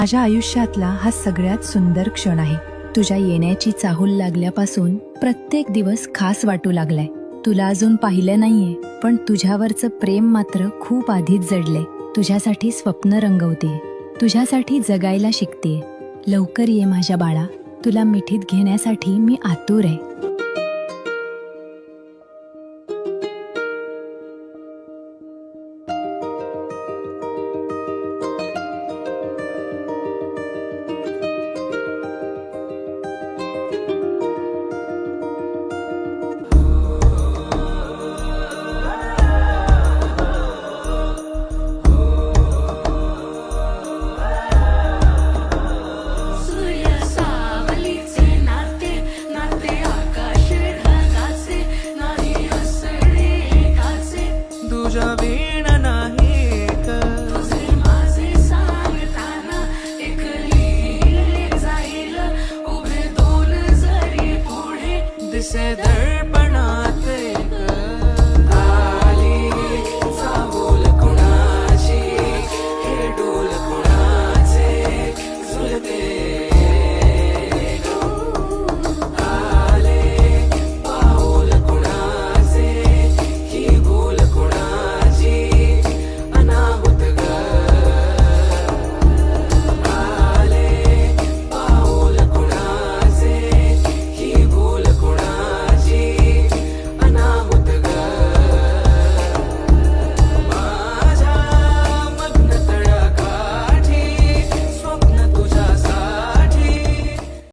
माझ्या आयुष्यातला हा सगळ्यात सुंदर क्षण आहे. तुझ्या येण्याची चाहूल लागल्यापासून प्रत्येक दिवस खास वाटू लागलाय. तुला अजून पाहिलं नाहीये, पण तुझ्यावरचं प्रेम मात्र खूप आधीच जडलंय. तुझ्यासाठी स्वप्न रंगवतेय, तुझ्यासाठी जगायला शिकतेय. लवकर ये माझ्या बाळा, तुला मिठीत घेण्यासाठी मी आतुर आहे. तुझ्या वीण नाही तुझे माझे सांगताना एक लिहिले जाईल उभे दोन जरी पुढे दिसे